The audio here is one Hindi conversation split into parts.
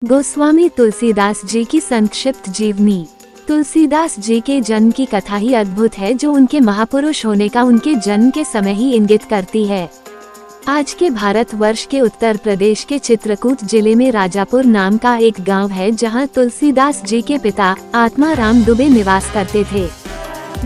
गोस्वामी तुलसीदास जी की संक्षिप्त जीवनी। तुलसीदास जी के जन्म की कथा ही अद्भुत है, जो उनके महापुरुष होने का उनके जन्म के समय ही इंगित करती है। आज के भारतवर्ष के उत्तर प्रदेश के चित्रकूट जिले में राजापुर नाम का एक गांव है, जहां तुलसीदास जी के पिता आत्माराम दुबे निवास करते थे।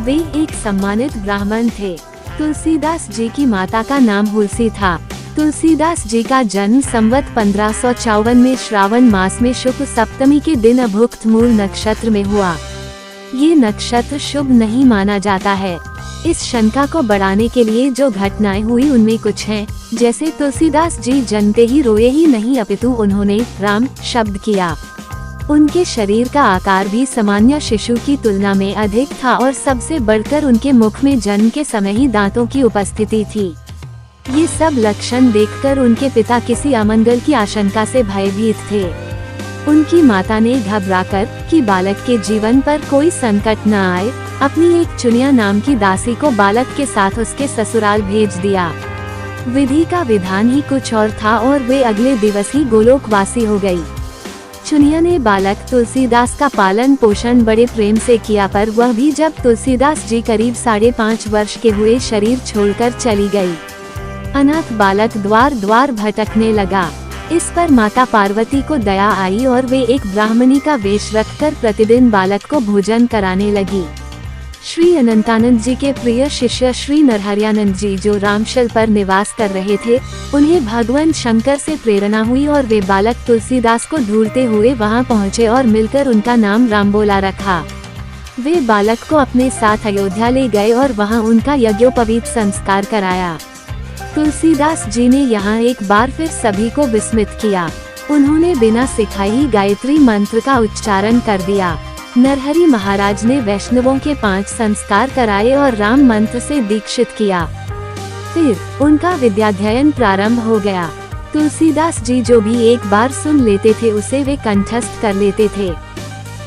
वे एक सम्मानित ब्राह्मण थे। तुलसीदास जी की माता का नाम हुलसी था। तुलसीदास जी का जन्म संवत 1554 में श्रावण मास में शुक्ल सप्तमी के दिन अभुक्त मूल नक्षत्र में हुआ। ये नक्षत्र शुभ नहीं माना जाता है। इस शंका को बढ़ाने के लिए जो घटनाएं हुई उनमें कुछ हैं, जैसे तुलसीदास जी जन्मते ही रोए ही नहीं, अपितु उन्होंने राम शब्द किया। उनके शरीर का आकार भी सामान्य शिशु की तुलना में अधिक था और सबसे बढ़कर उनके मुख में जन्म के समय ही दांतों की उपस्थिति थी। ये सब लक्षण देखकर उनके पिता किसी अमंगल की आशंका से भयभीत थे। उनकी माता ने घबराकर कि बालक के जीवन पर कोई संकट न आए, अपनी एक चुनिया नाम की दासी को बालक के साथ उसके ससुराल भेज दिया। विधि का विधान ही कुछ और था और वे अगले दिवस ही गोलोकवासी हो गई। चुनिया ने बालक तुलसीदास का पालन पोषण बड़े प्रेम से किया, पर वह भी जब तुलसीदास जी करीब 5.5 वर्ष के हुए शरीर छोड़कर चली गई। अनाथ बालक द्वार द्वार भटकने लगा। इस पर माता पार्वती को दया आई और वे एक ब्राह्मणी का वेश रखकर प्रतिदिन बालक को भोजन कराने लगी। श्री अनंतानंद जी के प्रिय शिष्य श्री नरहरियानंद जी, जो रामशल पर निवास कर रहे थे, उन्हें भगवान शंकर से प्रेरणा हुई और वे बालक तुलसीदास को ढूंढते हुए वहां पहुंचे और मिलकर उनका नाम रामबोला रखा। वे बालक को अपने साथ अयोध्या ले गए और वहां उनका यज्ञोपवीत संस्कार कराया। तुलसीदास जी ने यहाँ एक बार फिर सभी को विस्मित किया। उन्होंने बिना सिखाए ही गायत्री मंत्र का उच्चारण कर दिया। नरहरि महाराज ने वैष्णवों के 5 संस्कार कराए और राम मंत्र से दीक्षित किया। फिर उनका विद्याध्ययन प्रारंभ हो गया। तुलसीदास जी जो भी एक बार सुन लेते थे, उसे वे कंठस्थ कर लेते थे।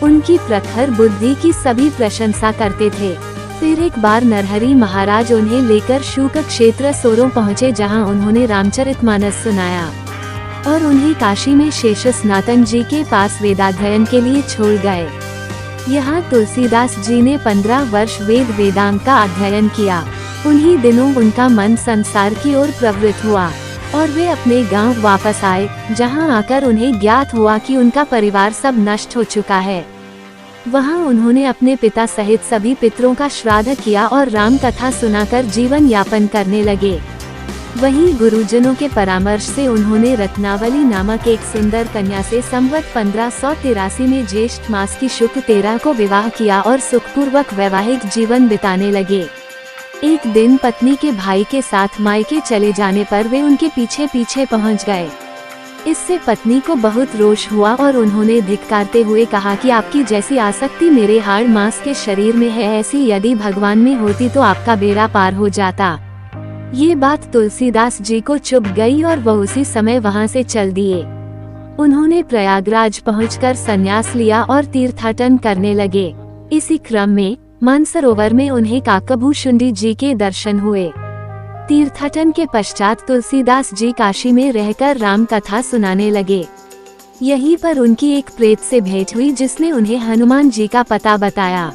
उनकी प्रखर बुद्धि की सभी प्रशंसा करते थे। फिर एक बार नरहरि महाराज उन्हें लेकर शूक क्षेत्र सोरों पहुँचे, जहाँ उन्होंने रामचरितमानस सुनाया और उन्हें काशी में शेष सनातन जी के पास वेदाध्ययन के लिए छोड़ गए। यहाँ तुलसीदास जी ने 15 वर्ष वेद वेदांत का अध्ययन किया। उन्हीं दिनों उनका मन संसार की ओर प्रवृत्त हुआ और वे अपने गांव वापस आए, जहां आकर उन्हें ज्ञात हुआ कि उनका परिवार सब नष्ट हो चुका है। वहां उन्होंने अपने पिता सहित सभी पितरों का श्राद्ध किया और राम कथा सुनाकर जीवन यापन करने लगे। वहीं गुरुजनों के परामर्श से उन्होंने रत्नावली नामक एक सुंदर कन्या से संवत 1583 में ज्येष्ठ मास की शुक्ल 13 को विवाह किया और सुखपूर्वक वैवाहिक जीवन बिताने लगे। एक दिन पत्नी के भाई के साथ मायके चले जाने पर वे उनके पीछे पीछे पहुंच गए। इससे पत्नी को बहुत रोष हुआ और उन्होंने धिक्कारते हुए कहा कि आपकी जैसी आसक्ति मेरे हाड़ मांस के शरीर में है, ऐसी यदि भगवान में होती तो आपका बेड़ा पार हो जाता। ये बात तुलसीदास जी को चुभ गई और वह उसी समय वहां से चल दिए। उन्होंने प्रयागराज पहुंचकर संन्यास लिया और तीर्थाटन करने लगे। इसी क्रम में मानसरोवर में उन्हें काकभूषुंडी जी के दर्शन हुए। तीर्थाटन के पश्चात तुलसीदास जी काशी में रहकर राम कथा सुनाने लगे। यहीं पर उनकी एक प्रेत से भेंट हुई, जिसने उन्हें हनुमान जी का पता बताया।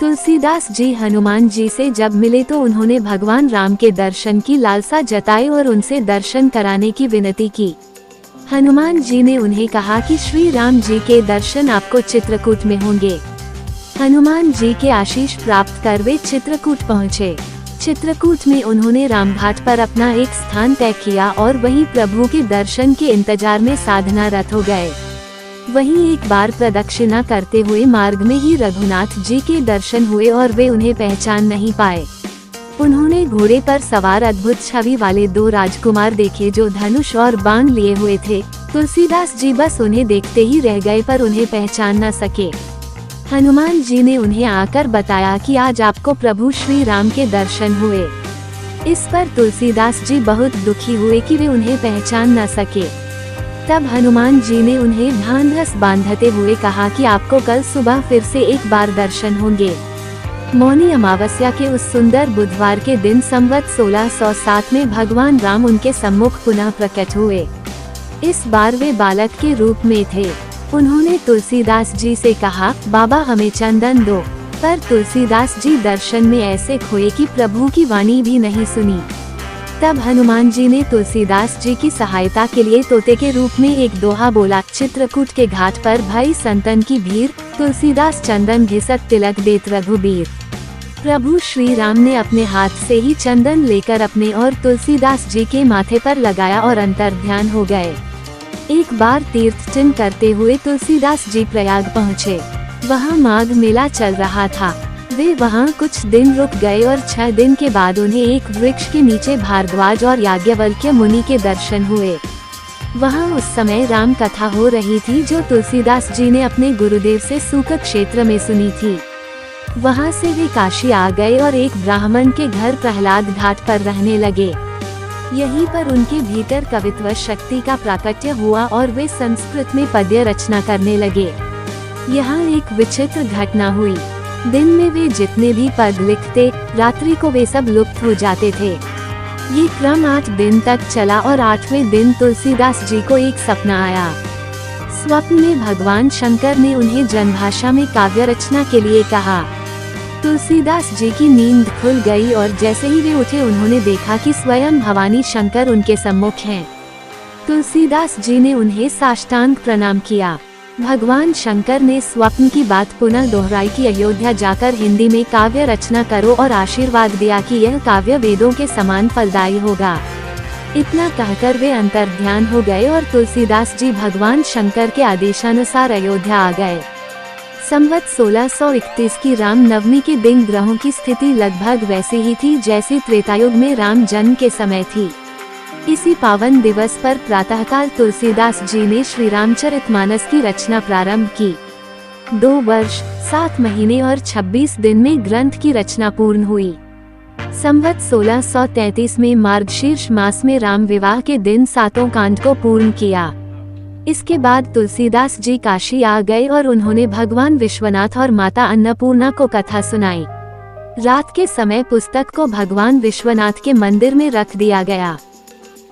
तुलसीदास जी हनुमान जी से जब मिले तो उन्होंने भगवान राम के दर्शन की लालसा जताई और उनसे दर्शन कराने की विनती की। हनुमान जी ने उन्हें कहा कि श्री राम जी के दर्शन आपको चित्रकूट में होंगे। हनुमान जी के आशीष प्राप्त कर वे चित्रकूट पहुँचे। चित्रकूट में उन्होंने रामघाट पर अपना एक स्थान तय किया और वहीं प्रभु के दर्शन के इंतजार में साधना रत हो गए। वहीं एक बार प्रदक्षिणा करते हुए मार्ग में ही रघुनाथ जी के दर्शन हुए और वे उन्हें पहचान नहीं पाए। उन्होंने घोड़े पर सवार अद्भुत छवि वाले 2 राजकुमार देखे, जो धनुष और बाण लिए हुए थे। तुलसीदास जी बस उन्हें देखते ही रह गए, पर उन्हें पहचान न सके। हनुमान जी ने उन्हें आकर बताया कि आज आपको प्रभु श्री राम के दर्शन हुए। इस पर तुलसीदास जी बहुत दुखी हुए कि वे उन्हें पहचान न सके। तब हनुमान जी ने उन्हें ढांढस बांधते हुए कहा कि आपको कल सुबह फिर से एक बार दर्शन होंगे। मौनी अमावस्या के उस सुंदर बुधवार के दिन संवत 1607 में भगवान राम उनके सम्मुख पुनः प्रकट हुए। इस बार वे बालक के रूप में थे। उन्होंने तुलसीदास जी से कहा, बाबा हमें चंदन दो, पर तुलसीदास जी दर्शन में ऐसे खोए कि प्रभु की वाणी भी नहीं सुनी। तब हनुमान जी ने तुलसीदास जी की सहायता के लिए तोते के रूप में एक दोहा बोला, चित्रकूट के घाट पर भई संतन की भीड़, तुलसीदास चंदन घिसत तिलक देत रघुबीर। प्रभु श्री राम ने अपने हाथ से ही चंदन लेकर अपने और तुलसीदास जी के माथे पर लगाया और अंतर्ध्यान हो गए। एक बार तीर्थ चिन्ह करते हुए तुलसीदास जी प्रयाग पहुँचे। वहाँ माघ मेला चल रहा था। वे वहाँ कुछ दिन रुक गए और 6 दिन के बाद उन्हें एक वृक्ष के नीचे भारद्वाज और याज्ञवल्क्य मुनि के दर्शन हुए। वहाँ उस समय राम कथा हो रही थी जो तुलसीदास जी ने अपने गुरुदेव से सूक क्षेत्र में सुनी थी। वहाँ से वे काशी आ गए और एक ब्राह्मण के घर प्रहलाद घाट पर रहने लगे। यहीं पर उनके भीतर कवित्व शक्ति का प्राकट्य हुआ और वे संस्कृत में पद्य रचना करने लगे। यहाँ एक विचित्र घटना हुई। दिन में वे जितने भी पद लिखते, रात्रि को वे सब लुप्त हो जाते थे। ये क्रम 8 दिन तक चला और 8वें दिन तुलसीदास जी को एक सपना आया। स्वप्न में भगवान शंकर ने उन्हें जनभाषा में काव्य रचना के लिए कहा। तुलसीदास जी की नींद खुल गई और जैसे ही वे उठे उन्होंने देखा कि स्वयं भवानी शंकर उनके सम्मुख हैं। तुलसीदास जी ने उन्हें साष्टांग प्रणाम किया। भगवान शंकर ने स्वप्न की बात पुनः दोहराई कि अयोध्या जाकर हिंदी में काव्य रचना करो और आशीर्वाद दिया कि यह काव्य वेदों के समान फलदायी होगा। इतना कहकर वे अंतर्ध्यान हो गए और तुलसीदास जी भगवान शंकर के आदेशानुसार अयोध्या आ गए। संवत 1631 की राम नवमी के दिन ग्रहों की स्थिति लगभग वैसी ही थी जैसी त्रेतायुग में राम जन्म के समय थी। इसी पावन दिवस पर प्रातःकाल तुलसीदास जी ने श्री रामचरितमानस की रचना प्रारंभ की। 2 वर्ष 7 महीने और 26 दिन में ग्रंथ की रचना पूर्ण हुई। संवत 1633 में मार्गशीर्ष मास में राम विवाह के दिन 7 कांड को पूर्ण किया। इसके बाद तुलसीदास जी काशी आ गए और उन्होंने भगवान विश्वनाथ और माता अन्नपूर्णा को कथा सुनाई। रात के समय पुस्तक को भगवान विश्वनाथ के मंदिर में रख दिया गया।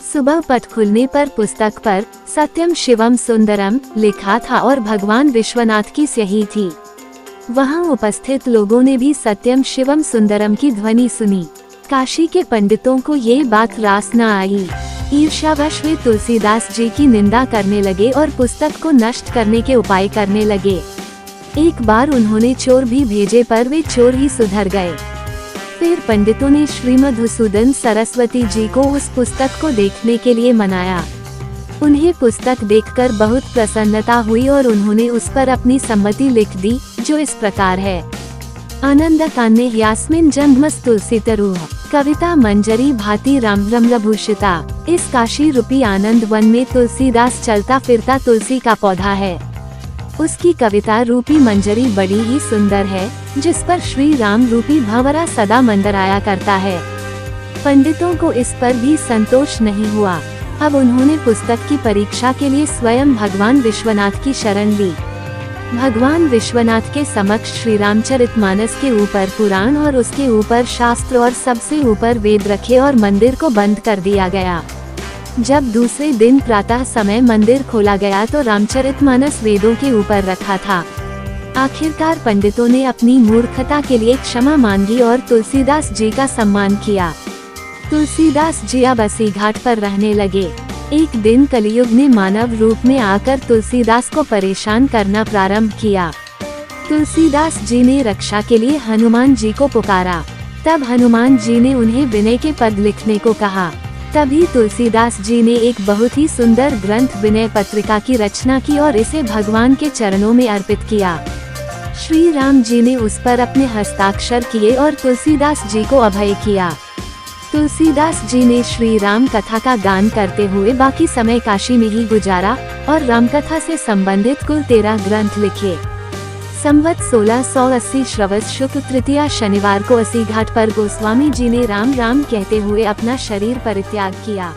सुबह पट खुलने पर पुस्तक पर सत्यम शिवम सुंदरम लिखा था और भगवान विश्वनाथ की स्याही थी। वहां उपस्थित लोगों ने भी सत्यम शिवम सुंदरम की ध्वनि सुनी। काशी के पंडितों को ये बात रास न आई। ईर्ष्यावश वे तुलसीदास जी की निंदा करने लगे और पुस्तक को नष्ट करने के उपाय करने लगे। एक बार उन्होंने चोर भी भेजे पर वे चोर ही सुधर गए। फिर पंडितों ने श्री मधुसूदन सरस्वती जी को उस पुस्तक को देखने के लिए मनाया। उन्हें पुस्तक देखकर बहुत प्रसन्नता हुई और उन्होंने उस पर अपनी सम्मति लिख दी, जो इस प्रकार है। आनंद कान्य यास्मिन जन्मस तुलसी तरुह, कविता मंजरी भांति राम रम्रभूषिता। इस काशी रूपी आनंद वन में तुलसीदास चलता फिरता तुलसी का पौधा है। उसकी कविता रूपी मंजरी बड़ी ही सुंदर है, जिस पर श्री राम रूपी भंवरा सदा मंडराया करता है। पंडितों को इस पर भी संतोष नहीं हुआ। अब उन्होंने पुस्तक की परीक्षा के लिए स्वयं भगवान विश्वनाथ की शरण ली। भगवान विश्वनाथ के समक्ष श्री रामचरितमानस के ऊपर पुराण और उसके ऊपर शास्त्र और सबसे ऊपर वेद रखे और मंदिर को बंद कर दिया गया। जब दूसरे दिन प्रातः समय मंदिर खोला गया तो रामचरितमानस वेदों के ऊपर रखा था। आखिरकार पंडितों ने अपनी मूर्खता के लिए क्षमा मांगी और तुलसीदास जी का सम्मान किया। तुलसीदास जी अब इसी घाट पर रहने लगे। एक दिन कलियुग ने मानव रूप में आकर तुलसीदास को परेशान करना प्रारंभ किया। तुलसीदास जी ने रक्षा के लिए हनुमान जी को पुकारा। तब हनुमान जी ने उन्हें विनय के पद लिखने को कहा। तभी तुलसीदास जी ने एक बहुत ही सुंदर ग्रंथ विनय पत्रिका की रचना की और इसे भगवान के चरणों में अर्पित किया। श्री राम जी ने उस पर अपने हस्ताक्षर किए और तुलसीदास जी को अभय किया। तुलसीदास जी ने श्री राम कथा का गान करते हुए बाकी समय काशी में ही गुजारा और रामकथा से संबंधित कुल 13 ग्रंथ लिखे। संवत 1680 श्रवस शुक्ल तृतीया शनिवार को इसी घाट पर गोस्वामी जी ने राम राम कहते हुए अपना शरीर परित्याग किया।